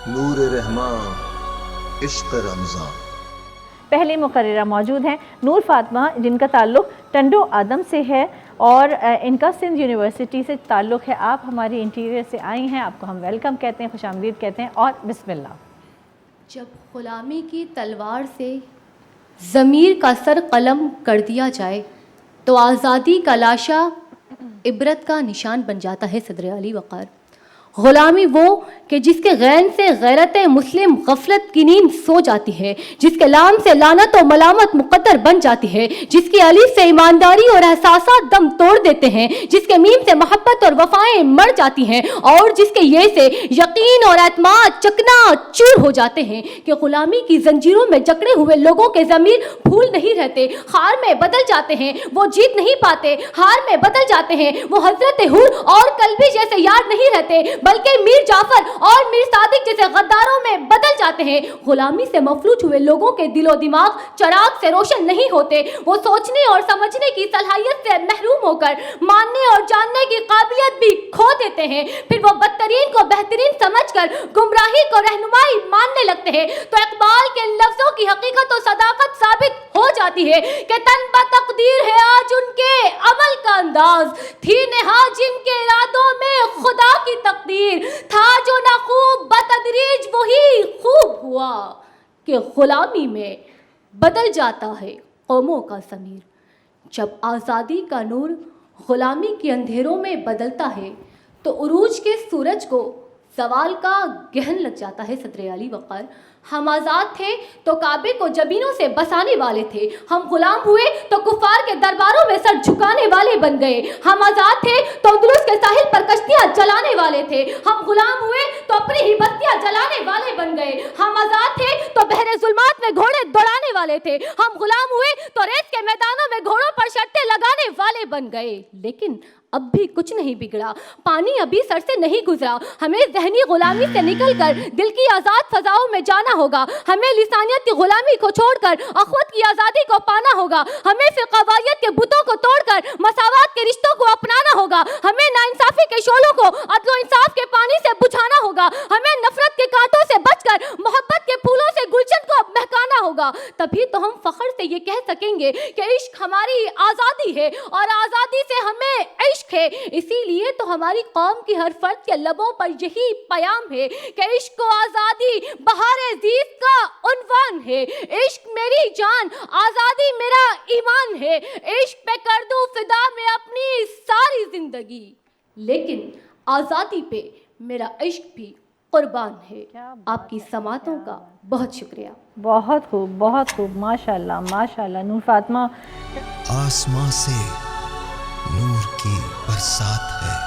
نور رحماں عشق رمضان۔ پہلے مقررہ موجود ہیں نور فاطمہ، جن کا تعلق ٹنڈو آدم سے ہے اور ان کا سندھ یونیورسٹی سے تعلق ہے۔ آپ ہماری انٹیریئر سے آئی ہیں، آپ کو ہم ویلکم کہتے ہیں، خوش آمدید کہتے ہیں، اور بسم اللہ۔ جب غلامی کی تلوار سے ضمیر کا سر قلم کر دیا جائے تو آزادی کا لاشا عبرت کا نشان بن جاتا ہے۔ صدر علی وقار، غلامی وہ کہ جس کے غین سے غیرت مسلم غفلت کی نیند سو جاتی ہے، جس کے لام سے لعنت و ملامت مقدر بن جاتی ہے، جس کی الف سے ایمانداری اور احساسات دم توڑ دیتے ہیں، جس کے میم سے محبت اور وفائیں مر جاتی ہیں، اور جس کے یہ سے یقین اور اعتماد چکنا چور ہو جاتے ہیں کہ غلامی کی زنجیروں میں جکڑے ہوئے لوگوں کے ضمیر پھول نہیں رہتے، خار میں بدل جاتے ہیں، وہ جیت نہیں پاتے، ہار میں بدل جاتے ہیں، وہ حضرت حور اور کلبی جیسے یار نہیں رہتے بلکہ میر جعفر اور میر صادق جیسے غداروں میں بدل جاتے ہیں۔ غلامی سے مفلوج ہوئے لوگوں کے دل و دماغ چراغ سے روشن نہیں ہوتے، وہ سوچنے اور سمجھنے کی صلاحیت سے محروم ہو کر ماننے اور جاننے کی قابلیت بھی کھو دیتے ہیں، پھر وہ بدترین کو بہترین سمجھ کر گمراہی کو رہنمائی ماننے لگتے ہیں۔ تو اقبال کے لفظوں کی حقیقت و صداقت ثابت ہو جاتی ہے کہ تن با تقدیر ہے آج ان کے عمل کا انداز، تھی نہا جن کے ارادوں میں خدا کی تقدیر، تھا جو نہ خوب بتدریج وہی خوب ہوا کہ غلامی میں بدل جاتا ہے قوموں کا ضمیر۔ جب آزادی کا نور غلامی کے اندھیروں میں بدلتا ہے تو عروج کے سورج کو زوال کا گہن لگ جاتا ہے۔ صدر علی وقار، ہم آزاد تھے تو کعبے کو جبینوں سے بسانے والے تھے، ہم غلام ہوئے تو کفار کے درباروں میں سر جھکانے والے بن گئے، ہم آزاد تھے تو اندلس کے ساحل پر کشتیاں چلانے والے تھے، ہم غلام ہوئے تو اپنی ہی بستیاں جلانے والے بن گئے، ہم آزاد تھے تو بحر ظلمات میں گھوڑے دوڑانے والے تھے، ہم غلام ہوئے تو ریت کے میدانوں میں گھوڑوں پر شرطیں لگانے والے بن گئے۔ لیکن اب بھی کچھ نہیں بگڑا، پانی ابھی سر سے نہیں گزرا، ہمیں ذہنی غلامی سے نکل کر دل کی آزاد فضاؤں میں جانا ہوگا، ہمیں لسانیت کی غلامی کو چھوڑ کر اخوت کی آزادی کو پانا ہوگا، ہمیں فرقواریت کے بتوں کو توڑ کر مساوات کے رشتوں کو اپنانا ہوگا، ہمیں ناانصافی کے شعلوں کو عدل و انصاف کے پانی سے بجھانا ہوگا، ہمیں نفرت کے کانٹوں سے بچ کر محبت کے پھولوں سے گلشن کو مہکانا ہوگا۔ تبھی تو ہم فخر سے یہ کہہ سکیں گے کہ عشق ہماری آزادی ہے اور آزادی سے ہمیں عشق ہے۔ اسی لیے تو ہماری قوم کی ہر فرد کے لبوں پر یہی پیام ہے کہ عشق و آزادی بہار زیست کا عنوان ہے، عشق میری جان، آزادی میرا ایمان ہے، عشق پہ کر دوں فدا میں اپنی ساری زندگی، لیکن آزادی پہ میرا عشق بھی قربان ہے۔ آپ کی سماعتوں کا بہت شکریہ۔ بہت خوب، بہت خوب، ماشاءاللہ ماشاءاللہ۔ نور فاطمہ، آسمان سے نور کی برسات ہے،